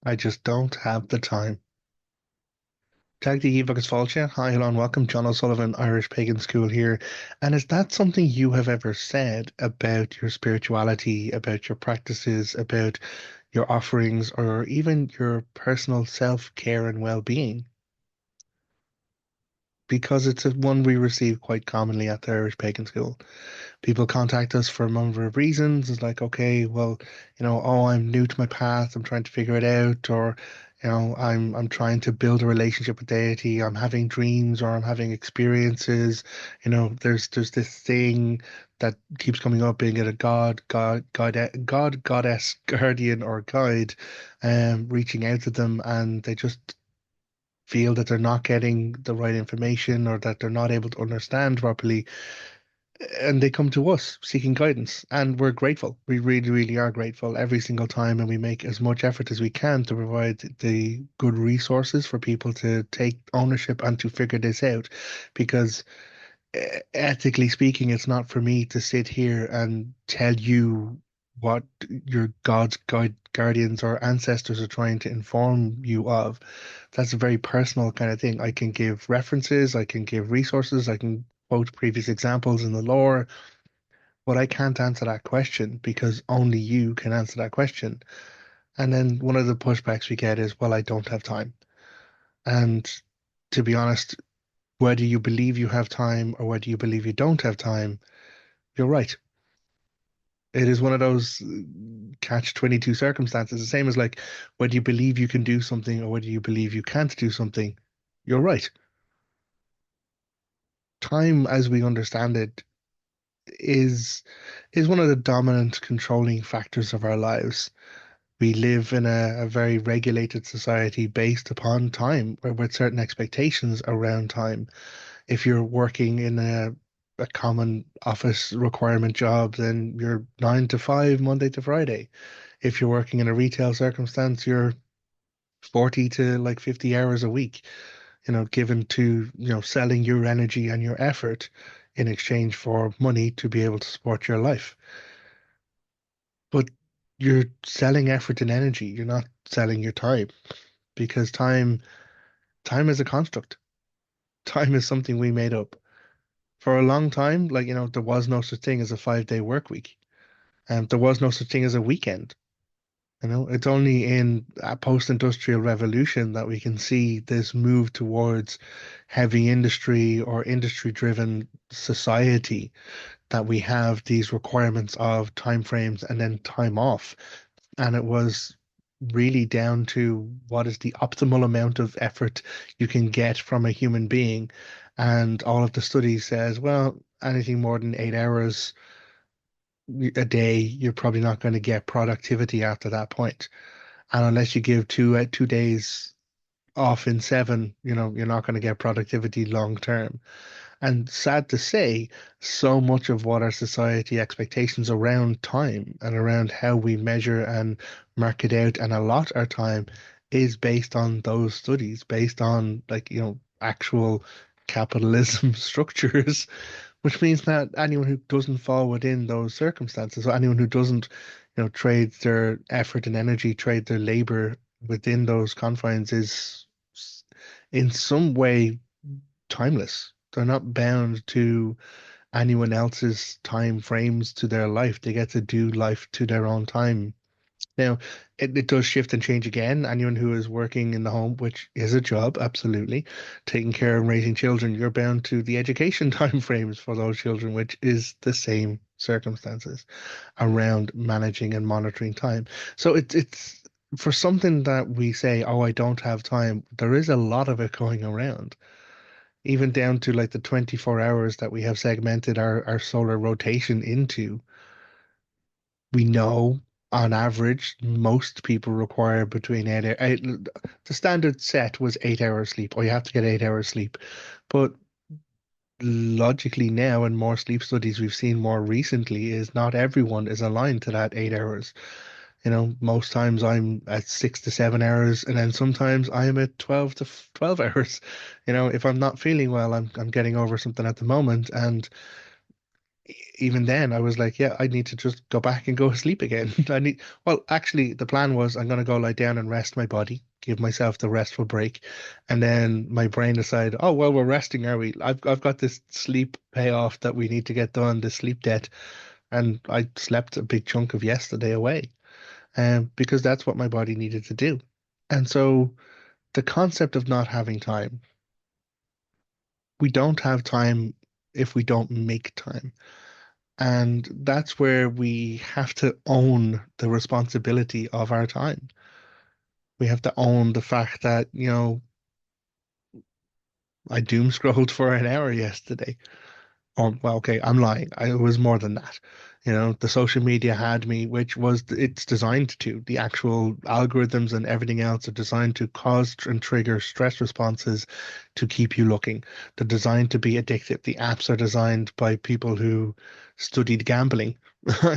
I just don't have the time. Tag the Evagus Fáilte. Hi, hello, and welcome. Jon O'Sullivan, Irish Pagan School here. And is that something you have ever said about your spirituality, about your practices, about your offerings, or even your personal self-care and well-being? Because it's a one we receive quite commonly at the Irish Pagan School. People contact us for a number of reasons. It's like, okay, well, oh, I'm new to my path. I'm trying to figure it out, or, I'm trying to build a relationship with deity. I'm having dreams or I'm having experiences. There's this thing that keeps coming up, being it a goddess, guardian, or guide, reaching out to them, and they just feel that they're not getting the right information or that they're not able to understand properly, and they come to us seeking guidance, and we're grateful. We really, really are grateful every single time, and we make as much effort as we can to provide the good resources for people to take ownership and to figure this out. Because ethically speaking, it's not for me to sit here and tell you what your God's guardians or ancestors are trying to inform you of. That's a very personal kind of thing. I can give references, I can give resources, I can quote previous examples in the lore, but I can't answer that question because only you can answer that question. And then one of the pushbacks we get is, well, I don't have time. And to be honest, whether you believe you have time or whether you believe you don't have time, you're right. It is one of those catch-22 circumstances. The same as like whether you believe you can do something or whether you believe you can't do something, you're right. Time, as we understand it, is is one of the dominant controlling factors of our lives. We live in a very regulated society based upon time, with certain expectations around time. If you're working in a common office requirement job, then you're 9 to 5, Monday to Friday. If you're working in a retail circumstance, you're 40 to like 50 hours a week, given to, selling your energy and your effort in exchange for money to be able to support your life. But you're selling effort and energy. You're not selling your time, because time is a construct. Time is something we made up. For a long time, like, there was no such thing as a 5-day work week. And there was no such thing as a weekend. It's only in a post-industrial revolution that we can see this move towards heavy industry or industry-driven society, that we have these requirements of time frames and then time off. And it was really down to what is the optimal amount of effort you can get from a human being. And all of the studies says, well, anything more than 8 hours a day, you're probably not going to get productivity after that point. And unless you give 2 days off in 7, you're not going to get productivity long term. And sad to say, so much of what our society expectations around time and around how we measure and mark it out and allot our time is based on those studies, based on, like, actual capitalism structures, which means that anyone who doesn't fall within those circumstances, or anyone who doesn't, trade their effort and energy, trade their labor within those confines, is in some way timeless. They're not bound to anyone else's time frames to their life. They get to do life to their own time. Now, it does shift and change again. Anyone who is working in the home, which is a job, absolutely, taking care and raising children, you're bound to the education time frames for those children, which is the same circumstances around managing and monitoring time. So it's for something that we say, oh, I don't have time, there is a lot of it going around, even down to like the 24 hours that we have segmented our solar rotation into. We know on average, most people require between the standard set was 8 hours sleep, or you have to get 8 hours sleep. But logically now, and more sleep studies we've seen more recently, is not everyone is aligned to that 8 hours. Most times I'm at 6 to 7 hours, and then sometimes I'm at 12 to 12 hours. If I'm not feeling well, I'm getting over something at the moment, and even then, I was like, yeah, I need to just go back and go to sleep again. Well, actually, the plan was I'm going to go lie down and rest my body, give myself the restful break. And then my brain decided, oh, well, we're resting, are we? I've got this sleep payoff that we need to get done, the sleep debt. And I slept a big chunk of yesterday away, because that's what my body needed to do. And so the concept of not having time, we don't have time if we don't make time. And that's where we have to own the responsibility of our time. We have to own the fact that, I doom scrolled for an hour yesterday. Or, well, okay, I'm lying. It was more than that. The social media had me, which was it's designed to. The actual algorithms and everything else are designed to cause and trigger stress responses to keep you looking. They're designed to be addictive. The apps are designed by people who studied gambling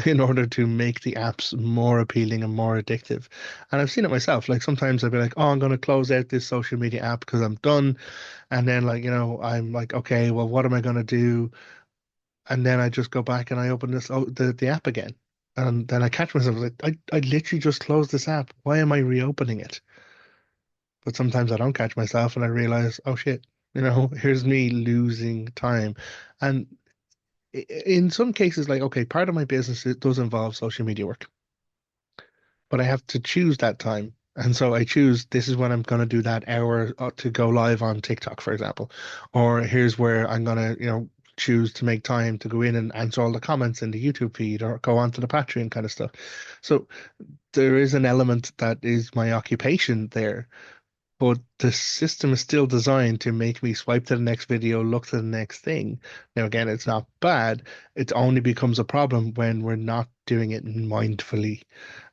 in order to make the apps more appealing and more addictive. And I've seen it myself. Like sometimes I'll be like, oh, I'm going to close out this social media app because I'm done. And then like, I'm like, okay, well, what am I going to do? And then I just go back and I open the app again. And then I catch myself like I literally just closed this app. Why am I reopening it? But sometimes I don't catch myself and I realize, oh shit, here's me losing time. And in some cases, like, okay, part of my business it does involve social media work, but I have to choose that time. And so I choose this is when I'm going to do that hour to go live on TikTok, for example. Or here's where I'm going to, choose to make time to go in and answer all the comments in the YouTube feed or go on to the Patreon kind of stuff. So there is an element that is my occupation there, but the system is still designed to make me swipe to the next video, look to the next thing. Now, again, it's not bad. It only becomes a problem when we're not doing it mindfully.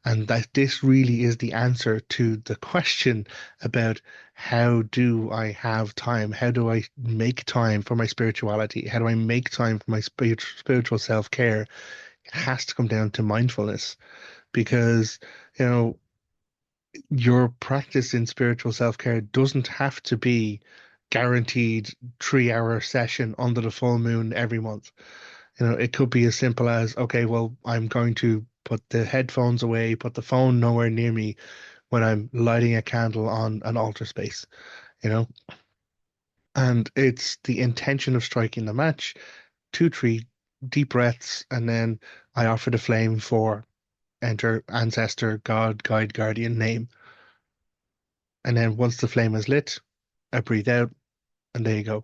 And that this really is the answer to the question about how do I have time? How do I make time for my spirituality? How do I make time for my spiritual self-care? It has to come down to mindfulness because, you know, your practice in spiritual self-care doesn't have to be guaranteed 3 hour session under the full moon every month. It could be as simple as, okay, well, I'm going to put the headphones away, put the phone nowhere near me when I'm lighting a candle on an altar space, you know? And it's the intention of striking the match, 2, 3 deep breaths, and then I offer the flame for enter ancestor, God, guide, guardian name. And then once the flame is lit, I breathe out, and there you go.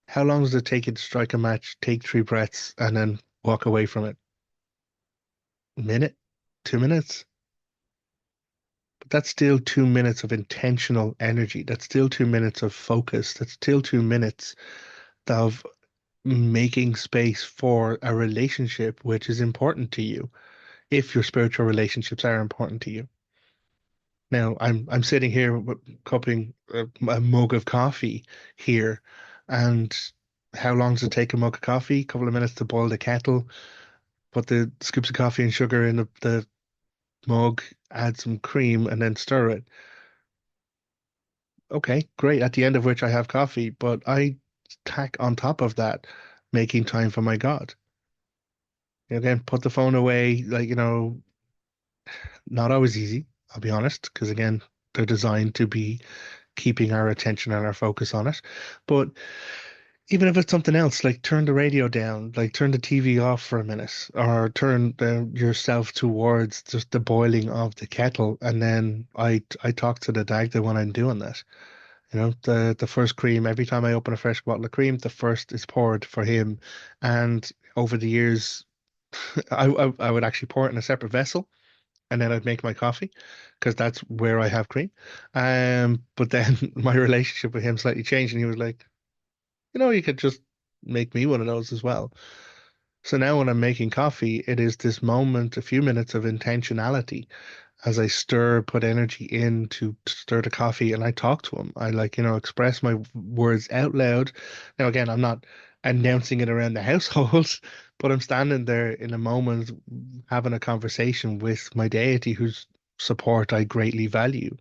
How long does it take you to strike a match, take 3 breaths, and then walk away from it? A minute? 2 minutes? But that's still 2 minutes of intentional energy. That's still 2 minutes of focus. That's still 2 minutes of making space for a relationship which is important to you, if your spiritual relationships are important to you. Now, I'm sitting here cupping a mug of coffee here, and how long does it take a mug of coffee? A couple of minutes to boil the kettle, put the scoops of coffee and sugar in the mug, add some cream, and then stir it. Okay, great. At the end of which I have coffee, but I tack on top of that, making time for my God. Again, put the phone away, like, not always easy, I'll be honest, because again, they're designed to be keeping our attention and our focus on it. But even if it's something else, like turn the radio down, like turn the TV off for a minute, or turn yourself towards just the boiling of the kettle, and then I talk to the Dagda when I'm doing that. The first cream, every time I open a fresh bottle of cream, the first is poured for him. And over the years, I would actually pour it in a separate vessel and then I'd make my coffee because that's where I have cream. But then my relationship with him slightly changed and he was like, you could just make me one of those as well. So now when I'm making coffee, it is this moment, a few minutes of intentionality as I stir, put energy in to stir the coffee, and I talk to him. I like, express my words out loud. Now, again, I'm not announcing it around the household, but I'm standing there in a moment having a conversation with my deity whose support I greatly value.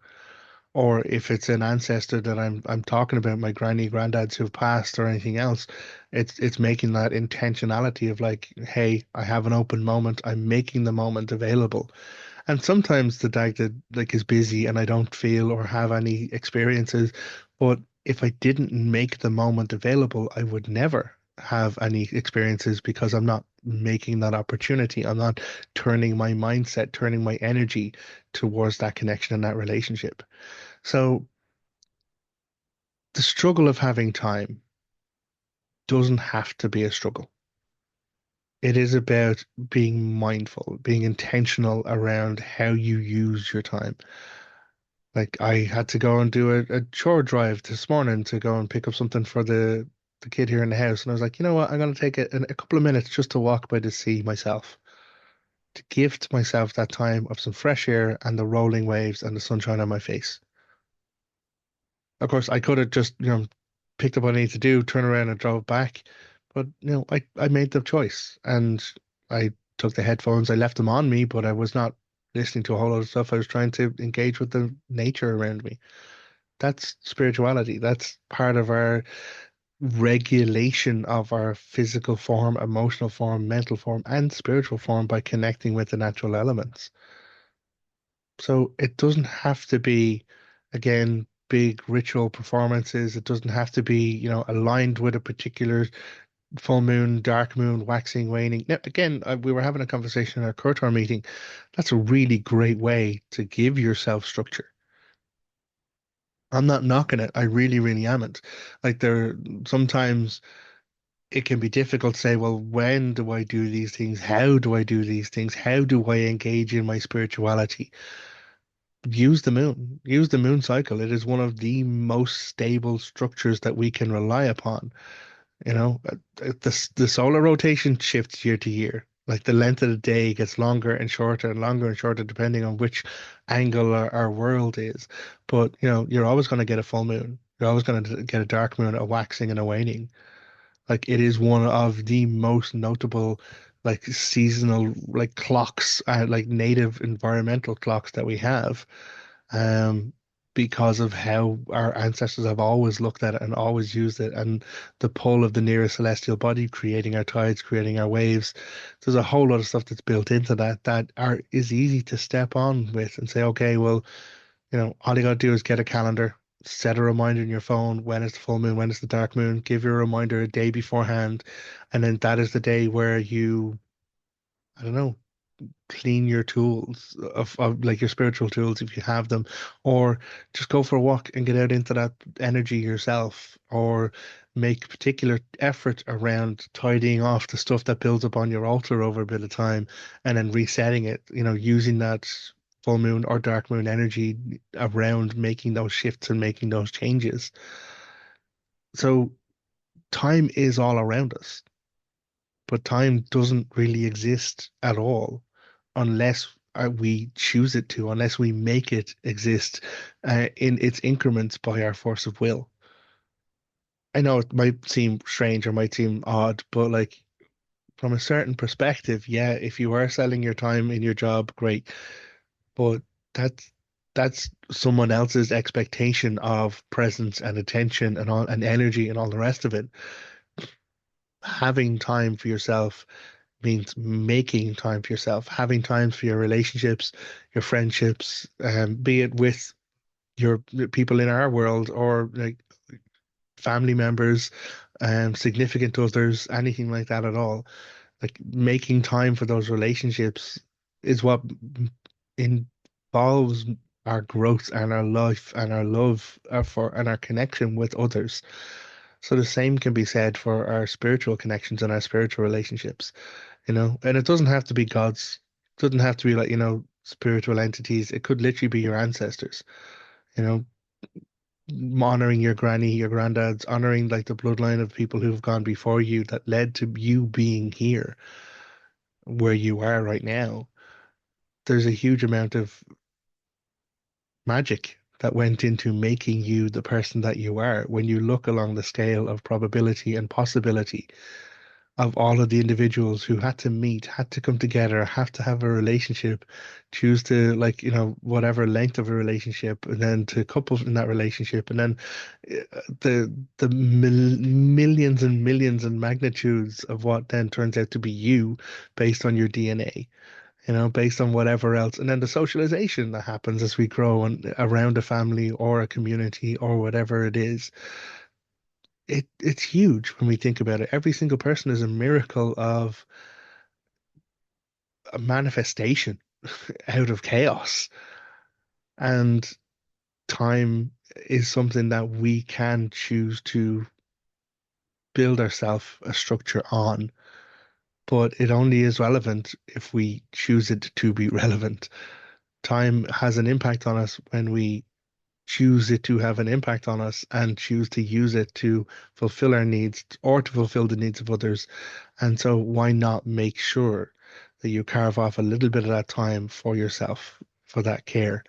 Or if it's an ancestor that I'm talking about, my granny, granddads who've passed or anything else, it's making that intentionality of like, hey, I have an open moment. I'm making the moment available. And sometimes the dag that like is busy and I don't feel or have any experiences. But if I didn't make the moment available, I would never have any experiences because I'm not making that opportunity. I'm not turning my mindset, turning my energy towards that connection and that relationship. So the struggle of having time doesn't have to be a struggle. It is about being mindful, being intentional around how you use your time. Like I had to go and do a chore drive this morning to go and pick up something for the kid here in the house, and I was like, you know what, I'm gonna take a couple of minutes just to walk by the sea myself, to give to myself that time of some fresh air and the rolling waves and the sunshine on my face. Of course, I could have just, picked up what I need to do, turn around and drove back. But, I made the choice and I took the headphones, I left them on me, but I was not listening to a whole lot of stuff. I was trying to engage with the nature around me. That's spirituality. That's part of our regulation of our physical form, emotional form, mental form, and spiritual form by connecting with the natural elements. So it doesn't have to be, again, big ritual performances. It doesn't have to be, aligned with a particular full moon, dark moon, waxing, waning. Now, again, we were having a conversation in our Kurtar meeting. That's a really great way to give yourself structure. I'm not knocking it. I really, really am. Like there, sometimes it can be difficult to say, well, when do I do these things? How do I do these things? How do I engage in my spirituality? Use the moon cycle. It is one of the most stable structures that we can rely upon. The solar rotation shifts year to year. Like the length of the day gets longer and shorter depending on which angle our world is. But you're always going to get a full moon. You're always going to get a dark moon, a waxing and a waning. Like it is one of the most notable like seasonal like clocks, like native environmental clocks that we have, um, because of how our ancestors have always looked at it and always used it, and the pull of the nearest celestial body, creating our tides, creating our waves. There's a whole lot of stuff that's built into that is easy to step on with and say, okay, well, all you gotta do is get a calendar, set a reminder in your phone when is the full moon, when is the dark moon, give your reminder a day beforehand, and then that is the day where you, I don't know, clean your tools of like your spiritual tools if you have them, or just go for a walk and get out into that energy yourself, or make particular effort around tidying off the stuff that builds up on your altar over a bit of time and then resetting it, using that full moon or dark moon energy around making those shifts and making those changes. So time is all around us, but time doesn't really exist at all unless we choose it to, unless we make it exist in its increments by our force of will. I know it might seem strange or might seem odd, but like from a certain perspective, yeah, if you are selling your time in your job, great. But that's that's someone else's expectation of presence and attention and all and energy and all the rest of it. Having time for yourself means making time for yourself, having time for your relationships, your friendships, be it with your people in our world or like family members, significant others, anything like that at all. Like making time for those relationships is what involves our growth and our life and our love for and our connection with others. So the same can be said for our spiritual connections and our spiritual relationships, and it doesn't have to be gods. It doesn't have to be like, spiritual entities. It could literally be your ancestors, you know, honoring your granny, your granddads, honoring like the bloodline of people who've gone before you that led to you being here where you are right now. There's a huge amount of magic that went into making you the person that you are when you look along the scale of probability and possibility. of all of the individuals who had to meet, had to come together, have to have a relationship, choose to like, whatever length of a relationship, and then to couple in that relationship, and then the millions and millions and magnitudes of what then turns out to be you based on your DNA. Based on whatever else. And then the socialization that happens as we grow and around a family or a community or whatever it is. It's huge when we think about it. Every single person is a miracle of a manifestation out of chaos. And time is something that we can choose to build ourselves a structure on, but it only is relevant if we choose it to be relevant. Time has an impact on us when we choose it to have an impact on us and choose to use it to fulfill our needs or to fulfill the needs of others. And so, why not make sure that you carve off a little bit of that time for yourself, for that care?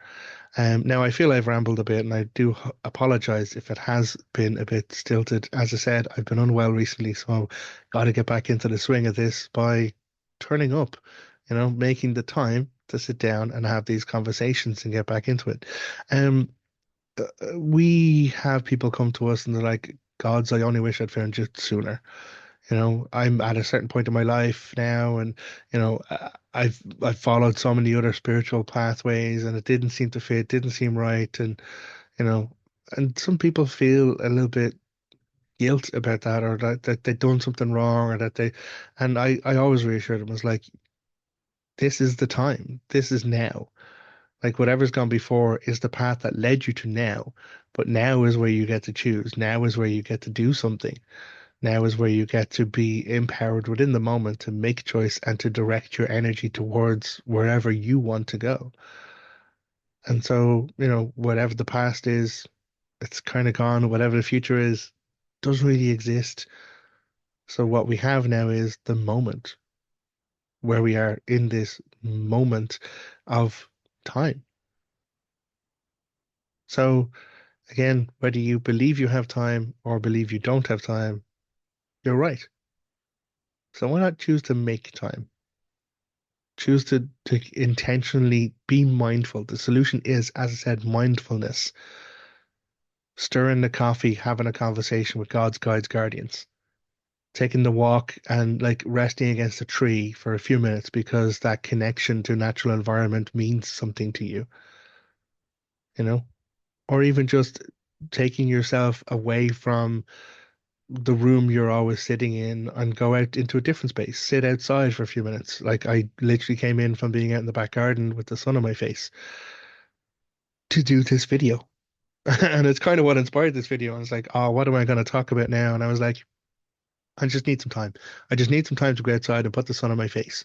Now, I feel I've rambled a bit, and I do apologize if it has been a bit stilted. As I said, I've been unwell recently, so got to get back into the swing of this by turning up, making the time to sit down and have these conversations and get back into it. Um, we have people come to us and they're like, "Gods, I only wish I'd found you sooner." I'm at a certain point in my life now, and I've followed so many other spiritual pathways, and it didn't seem to fit, didn't seem right, and you know, and some people feel a little bit guilt about that, or that they've done something wrong, or and I always reassure them, I was like, this is the time, this is now. Like whatever's gone before is the path that led you to now, but now is where you get to choose. Now is where you get to do something. Now is where you get to be empowered within the moment to make a choice and to direct your energy towards wherever you want to go. And so, whatever the past is, it's kind of gone. Whatever the future is, doesn't really exist. So what we have now is the moment where we are in this moment of time. So again, whether you believe you have time or believe you don't have time, you're right. So why not choose to make time? Choose to intentionally be mindful. The solution is, as I said, mindfulness. Stirring the coffee, having a conversation with God's guides, guardians, taking the walk and like resting against a tree for a few minutes because that connection to natural environment means something to you, you know? Or even just taking yourself away from the room you're always sitting in and go out into a different space, sit outside for a few minutes. Like I literally came in from being out in the back garden with the sun on my face to do this video. And it's kind of what inspired this video. I was like, oh, what am I going to talk about now? And I was like, I just need some time. I just need some time to go outside and put the sun on my face.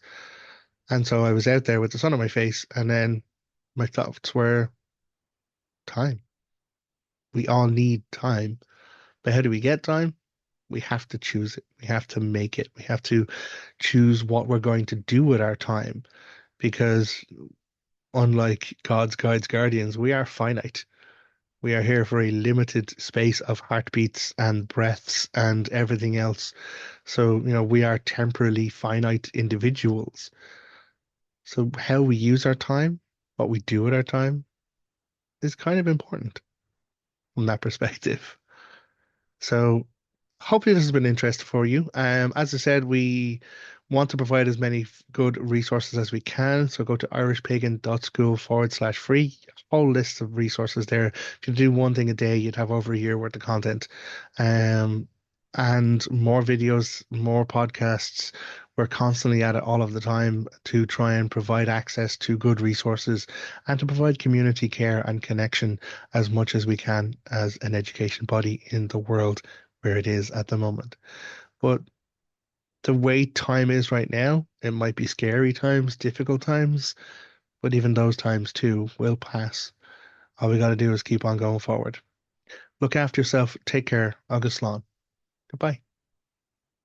And so I was out there with the sun on my face, and then my thoughts were time. We all need time. But how do we get time? We have to choose it. We have to make it. We have to choose what we're going to do with our time because unlike God's guides, guardians, we are finite. We are here for a limited space of heartbeats and breaths and everything else. So, we are temporally finite individuals. So, how we use our time, what we do with our time, is kind of important from that perspective. So, hopefully, this has been interesting for you. As I said, we want to provide as many good resources as we can. So, go to irishpagan.school/free. Whole list of resources there. If you do one thing a day, you'd have over a year worth of content. Um, and more videos, more podcasts. We're constantly at it all of the time to try and provide access to good resources and to provide community care and connection as much as we can as an education body in the world where it is at the moment. But the way time is right now, it might be scary times, difficult times, but even those times too will pass. All we got to do is keep on going forward. Look after yourself. Take care. Agus Slán. Goodbye.